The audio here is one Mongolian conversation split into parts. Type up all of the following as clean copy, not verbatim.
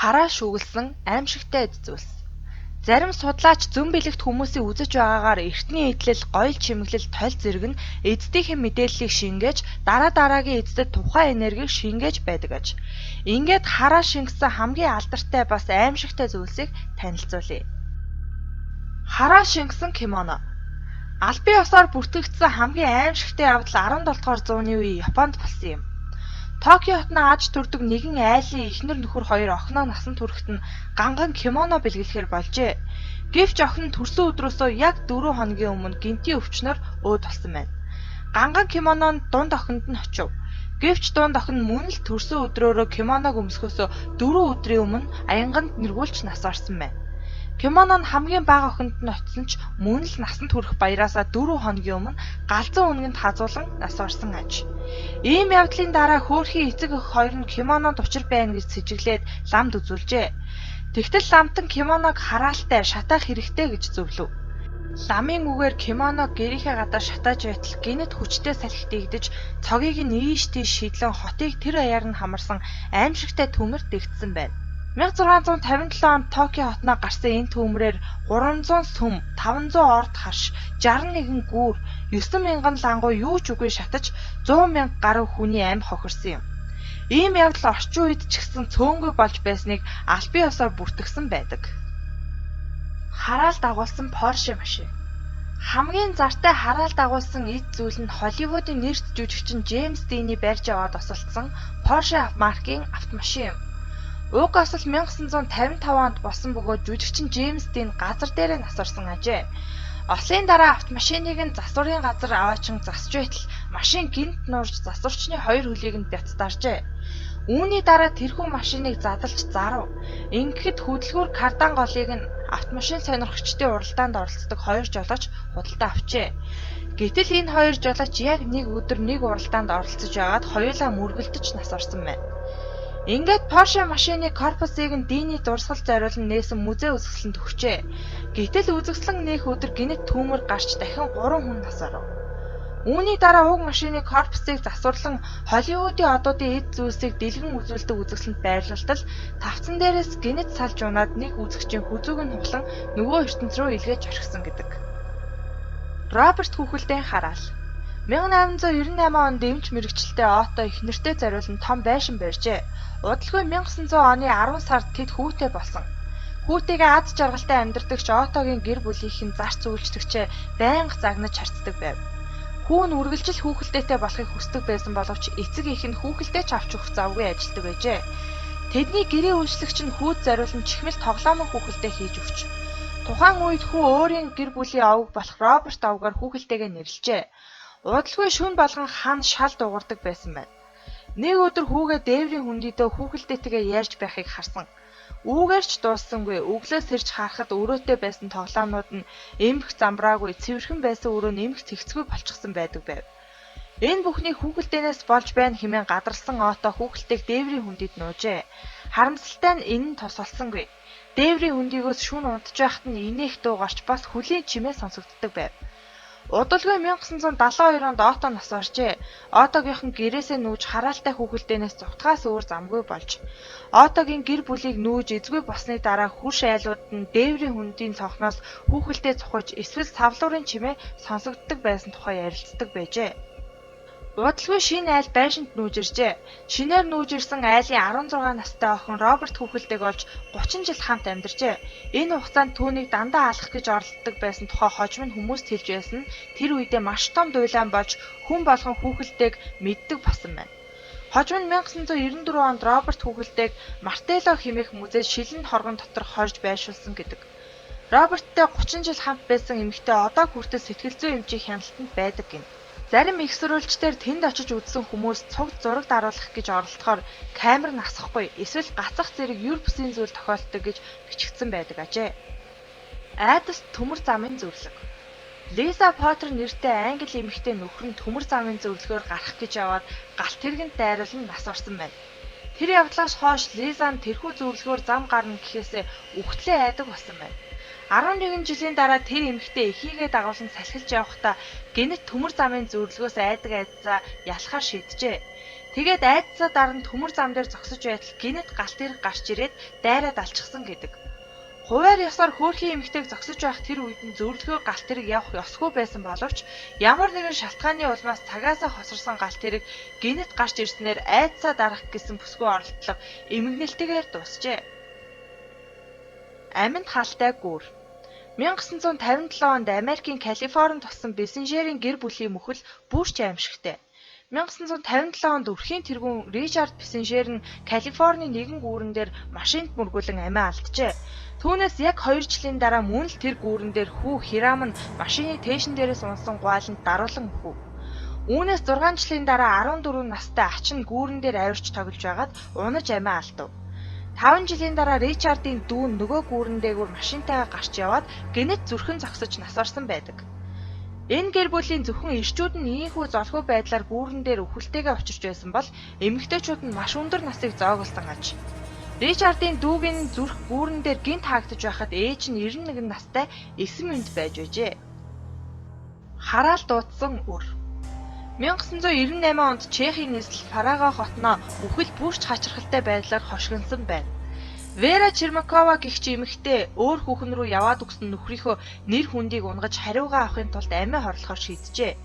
хараа шүглсэн аимшигтай эд зүйлс. Зарим судлаач зөн бэлэгт хүмүүсийн үзэж байгаагаар эртний эдлэл, гоёл чимэглэл, толь зэрэг нь эцдийнхэн мэдээллийг шингээж дараагийн эцдэд тухайн энергийг шингээж байдаг аж. Ингээд хараа шингэсэн хамгийн алдартай бас аимшигтай зүйлсийг танилцуулъя. Хараа шингэсэн кимоно. Албан ёсоор бүртгэгдсэн хамгийн аимшигтай явдал 17 дугаар зууны үе Японд болсон юм. Токио хотны аж төрдөг нэгэн айлын эхнэр нөхөр хоёр охиноо насанд хүрэхэд нь ганган кимоно бэлгэлэхээр болжээ. Гэвч охин нь төрсөн өдрөөсөө яг 4 хоногийн өмнө гинтийн өвчнөр өөд болсон байна. Ганган кимоно нь дунд охинд нь очив. Гэвч дунд охин мөн л төрсөн өдрөөрөө кимоног өмсөхөөсөө 4 өдрийн өмнө аянганд нэргүүлж нас орсон байна. Кимоно нь хамгийн бага охинд нь очсон ч мөн л насанд хүрэх баяраасаа 4 хоногийн өмнө галзуу үнгэнд хазуулан нас орсон аж. Ийм явдлын дараа хөөрхийн эцэг эх хоёр нь кимононд учир байна гэж сэжиглээд ламд үзүүлжээ. Тэгтэл ламтан кимоног хараалтай шатаах хэрэгтэй гэж зөвлөв. Ламын үгээр кимоног гэрийнхээ гадаа шатааж байтал гинэт хүчтэй салхи дэгдэж цогийг нь ийш тийш шидлэн хотыг тэр аяар нь хамарсан аимшигтай төмөр дэгдсэн байна. 1657 онд Токио хотноо гарсан энэ төмрээр 300 сүм, 500 орд харш, 61 гүүр, 9,000 лангуу юу ч үгүй шатаж 100,000 гаруй хүний амь хохирсон юм. Ийм явдал орчин үед ч гэсэн цөөнгүй болж байсныг албан ёсоор бүртгэсэн байдаг. Хараал дагуулсан Порше машин. Хамгийн зартай хараал дагуулсан эд зүйл нь Холливуудын нэрт жүжигчин Джеймс Дины барьж аваад осолдсон Порше маркийн автомашин юм. Уг осол 1955 онд болсон бөгөөд жүжигчин Джеймс Дин газар дээрээ нас орсон ажээ. Ослын дараа автомашиныг нь засварын газар аваачин засж байтал машин гинт нуурж засварчны хоёр хөлийг нь бяцтааржээ. Үүний дараа тэрхүү машиныг задалж зарав. Ингэхэд хөдөлгүүр кардан голыг нь автомашин сонирхогчдын уралдаанд оролцдог хоёр жолооч худалдаа авчээ. Гэтэл энэ хоёр жолооч яг нэг өдөр нэг уралдаанд оролцож байгаад хоёулаа мөргөлдөж нас орсон байна. Ингээд Порше машины корпусыг нь Дины дурсгал зориулан нээсэн музей үзэсгэлэнт өгчээ. Гэтэл үзэсгэлэн нээх өдөр гинэт түүмэр гарч дахин 3 хүн нас оров. Үүний дараа уг машины корпусыг засварлан Холливуудын одуудын эд зүйлсийг дэлгэн үзүүлдэг үзэсгэлэнт байрлуултал тавцан дээрээс гинэт салж унаад нэг үзэгчийн хүзүүг нь хуглан нөгөө ертөнц рүү илгээж орхисон гэдэг. Роберт Хүүхэлдэйн хараал. 1898 онд эмч мэрэгчлээ Отто эхнэртэй зориулан том байшин барьжээ. Удалгүй 1900 оны 10 сард тэд хүүтэй болсон. Хүүтэйгээ аз жаргалтай амьдардаг ч Оттогийн гэр бүлийнхэн зарц үйлчлэгчээ байнга загнаж харцдаг байв. Хүү нь үргэлжил хүүхэлдээтэй болохыг хүсдэг байсан боловч эцэг эх нь хүүхэлдээ ч авч өгөх завгүй ажилтдаг байжээ. Тэдний гэрээ үйлчлэгч нь хүүд зориулан чихмэл тоглоомын хүүхэлдээ хийж өгч. Тухайн үед хүү өөрийн гэр бүлийн овог болох Роберт овгаар хүүхэлдээгээ нэрлэжээ. Удалгүй шөнө болгон хан шал дуурдаг байсан байна. Нэг өдөр хүүгээ дээврийн хүндийдөө хүүхэлдээтэйгээ ярьж байхыг харсан. Үүгээр ч дууссангүй. Өглөөс ирж харахад өрөөтэй байсан тоглоомнууд нь эмх замбраагүй, цэвэрхэн байсан өрөө нь эмх цэгцгүй болчихсон байдаг байв. Энэ бүхний хүүхэлдээнээс болж байна хэмээн гадарлсан Отто хүүхэлдэйг дээврийн хүндийд нуужээ. Харамсалтай нь энэ нь тусалсангүй. Дээврийн хүндийгөөс шөнө унтж байхад нь инээх дуу гарч бас хөлийн чимээ сонсогддог байв. Удалгүй 1972 онд Отто нас оржээ. Оттогийнхан гэрээсээ нүүж хараалтай хүүхэлдээнээс зугтахаас өөр замгүй болж. Оттогийн гэр бүлийг нүүж эзгүй болсны дараа хурш айлууд нь дээврийн хүндийн цонхноос хүүхэлдээ цухаж эсвэл савлуурын чимээ сонсогддог байсан тухай ярилцдаг байжээ. Удалгүй шинэ айл байшинд нүүж иржээ. Шинээр нүүж ирсэн айлын 16 настай охин Роберт хүүхэлдэйг олж 30 жил хамт амьдарчээ. Энэ хугацаанд түүнийг дандаа алах гэж оролддог байсан тухай хожим нь хүмүүст хэлж байсан нь тэр үедээ маш том дуйлаан болж хүн болгон хүүхэлдэйг мэддэг болсон байна. Хожим нь 1994 онд Роберт хүүхэлдэйг Мартелло хэмээх музейд шилэн хоргон дотор хорж байршуулсан гэдэг. Роберттэй 30 жил хамт байсан эмэгтэй одоо хүртэл сэтгэл зүйн эмчийн хяналтанд байдаг гэнэ. Зарим их сурвалжтаар тэнд очиж үзсэн хүмүүс цуг зураг даруулах гэж оролдохоор камер насахгүй эсвэл гацах зэрэг юр бүсийн зүйл тохиолддог гэж бичигдсэн байдаг ажээ. Айдаст төмөр замын зөвлөг. Лиза Поттер нэртэй англи эмэгтэй нөхөр нь төмөр замын зөвлөгөөр гарах гэж яваад галт тэргэнд дайруулан нас орсон байна. Тэр явдлаас хойш Лиза нь тэрхүү зөвлөгөөр зам гарна гэхээсээ үхтлээ айдаг болсон байна. 11 жилийн дараа тэр эмэгтэй эхийгээ дагуулсан салхилж явахдаа гинэт төмөр замын зөвлөгөөс айдаг айдсаа ялахаар шийджээ. Тэгээд айдсаа даран төмөр зам дээр зогсож байтал гинэт галт тэрэг гарч ирээд дайраад алчихсан гэдэг. Хуваар ёсоор хөөрхийн эмэгтэйг зогсож байх тэр үед нь зөвлөхөөр галт тэрэг явах ёсгүй байсан боловч ямар нэгэн шалтгааны улмаас цагаасаа хосорсон галт тэрэг гинэт гарч ирснээр айдсаа дарах гэсэн бүсгүй оролдлого эмгэнэлтэйгээр дуусжээ. Аминд халтай гүүр 1957 онд Америкийн Калифорнид туссан Бессинжерийн гэр бүлийн мөхөл бүрч аимшигтэй. 1957 онд өрхийн тэргүүн Ричард Бессинжер нь Калифорний нэгэн гүүрэн дээр машинд мөргүүлэн амиа алджээ. Түүнээс яг 2 жилийн дараа мөн л тэр гүүрэн дээр хүү Хирам нь машины тээшин дээрээс унсан гуайланд даруулан өгөв. Үүнээс 6 жилийн дараа 14 настай ач нь гүүрэн дээр авирч тоглож байгаад унаж амиа алдав. 5 жилийн дараа Ричардын дүү нөгөө гүүрэн дээгүүр машинтайгаа гарч яваад гинэт зүрхэн зогсож нас орсон байдаг. Энэ гэр бүлийн зөвхөн ирчүүд нь ийхүү золгүй байдлаар гүүрэн дээр өвхөлтэйгээ учирч байсан бол эмэгтэйчүүд нь маш өндөр насыг зоогуулсан аж. Ричардын дүүгийн зүрх гүүрэн дээр гинт хаагдж байхад ээж нь 91 настай эсэм энд байж байжээ. Хараал дуудсан үр 1998 онд Чехийн нийслэл Парага хотноо үхэл бүрч хачирхалтай байдлаар хошигнсон байна. Вера Чермакова гэгч эмэгтэй өөр хүүхэн рүү яваад өгсөн нөхрийнхөө нэр хүндийг унгаж хариугаа авахын тулд амиа хорлохоор шийджээ.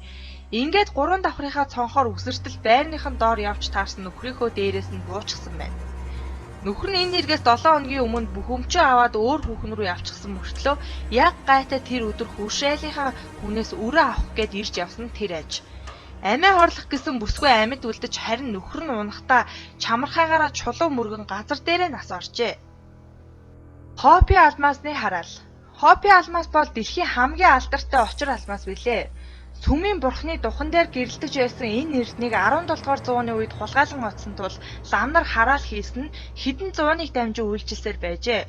Ингээд 3 давхрынхаа цонхоор үсэртэл байрныхан доор явж таарсан нөхрийнхөө дээрээс нь буучсан байна. Нөхөр нь энэ хэрэгээс 7 хоногийн өмнө бүх өмчөө аваад өөр хүүхэн рүү явчихсан мөртлөө яг гайтай тэр өдөр хуршайлынхаа хүнээс өрөө авах гээд ирж явсан тэр аж. Амиа хорлох гэсэн бүсгүй амьд үлдэж харин нөхөр нь унахдаа чамархаагаараа чулуу мөргөн газар дээрээ нас оржээ. Хопи алмазны хараал. Хопи алмаз бол дэлхийн хамгийн алдартай очир алмаз билээ. Сүмийн бурхны духан дээр гэрэлтэж байсан энэ эрднийг 17 дугаар зууны үед хулгайлан оцсон тул лам нар хараал хийсэн нь хэдэн зууныг дамжин үйлчилсээр байжээ.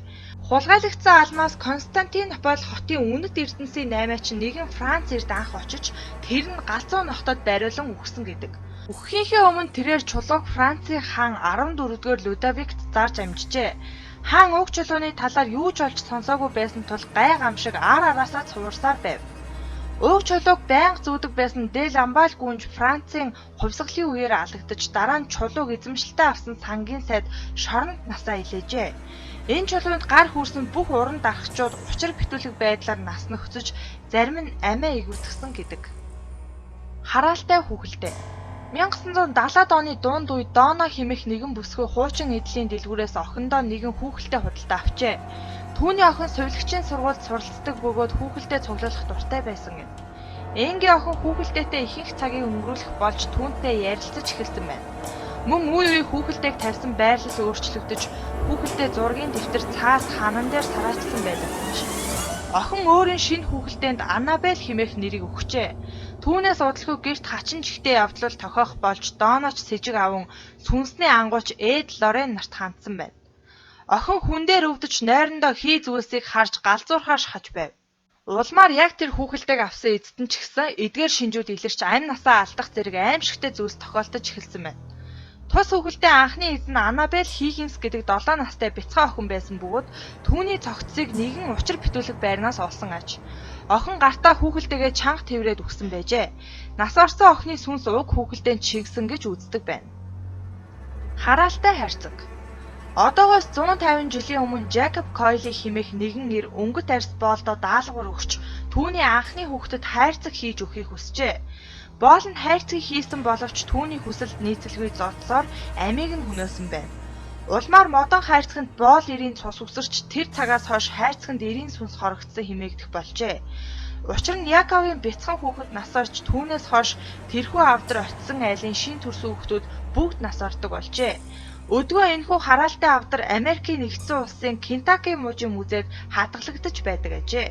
Хулгайлагдсан алмаз Константинополь хотын үнэт эрдэнсийн 8-аач нэгэн Франц эрд анх очиж тэр нь галзуу нохтод бариулан өгсөн гэдэг. Өгөхийнхээ өмнө тэрээр чулууг Францын хаан 14-р Людовикт зарж амжжээ. Хаан уг чулууны талаар юу ч олж сонсоогүй байсан тул гай гам шиг ар араасаа цуурсаар байв. Уг чулууг байнга зүүдэг байсан Де Ламбаль гүнж Францын хувьсгалын үеэр алагдаж дараа нь чулууг эзэмшилтэй авсан сангийн сайд шоронд насаа илээжээ. Энэ чулуунд гар хүрсэн бүх уран дарахчууд учир битүүлэг байдлаар нас нөхцөж зарим нь амиа игвэртгсэн гэдэг. Хараалтай хүүхэлдэй 1970-ад оны дунд үед Дона хэмээх нэгэн бүсгүй хуучин эдлийн дэлгүүрээс охиндоо нэгэн хүүхэлтэй худалдаа авчээ. Түүний охин сувилагчийн сургуульд суралцдаг бөгөөд хүүхэлдээ цуглуулах дуртай байсан юм. Энгийн охин хүүхэлдээтэй ихэнх цагийг өнгөрүүлэх болж түүнтэй ярилцаж эхэлсэн байна. Мөн үе үе хүүхэлдэйг тавьсан байрлал өөрчлөгдөж хүүхэлдээ зургийн дэвтэр цаас ханан дээр тараачсан байдаг юм шиг. Охин өөрийн шинэ хүүхэлдээнд Аннабель хэмээх нэрийг өгчээ. Түүнээс удалгүй гэрт хачин чихтэй явдлал тохиох болж Доноч сэжиг аван сүнсний ангууч Эд Лорен нарт хандсан байна. Охин хүн дээр өвдөж нойрондоо хий зүйлсийг харж галзуурхаар шахаж байв. Улмаар яг тэр хүүхэлдэйг авсан эцэд нь ч гэсэн эдгээр шинжүүд илэрч ань насаа алдах зэрэг аимшигтэй зүйлс тохиолдож эхэлсэн байна. Тус хүүхэлдээ анхны эзэн Аннабель Хиггинс гэдэг 7 настай бяцхан охин байсан бөгөөд түүний цогцсыг нэгэн учир битүүлэг байрнаас олсон аж. Охин гартаа хүүхэлдээгээ чанга тэврээд өгсөн байжээ. Нас орсон охины сүнс уг хүүхэлдээ чигсэн гэж үздэг байна. Хараалтай хайрцаг. Одоогоос 150 жилийн өмнө Жакоб Койли хэмээх нэгэн эр өнгөт арьс боолдоо даалгавар өгч түүний анхны хүүхдэд хайрцаг хийж өгөхийг хүсжээ. Боол нь хайрцаг хийсэн боловч түүний хүсэлд нийцэлгүй зодсоор амийг нь хөнөөсөн байна. Улмаар модон хайрцагт боол эрийн цус үсэрч тэр цагаас хойш хайрцагт эрийн сүнс хорогдсон хэмээгдэх болжээ. Учир нь Яковын бяцхан хүүхэд нас орж түүнээс хойш тэрхүү авдар очисон айлын шин төрсөн хүүхдүүд бүгд нас ордог болжээ. Өдгөө энэхүү хараалтай авдар Америкийн нэгдсэн улсын Кентаки мужийн музейд хадгалагдаж байдаг ажээ.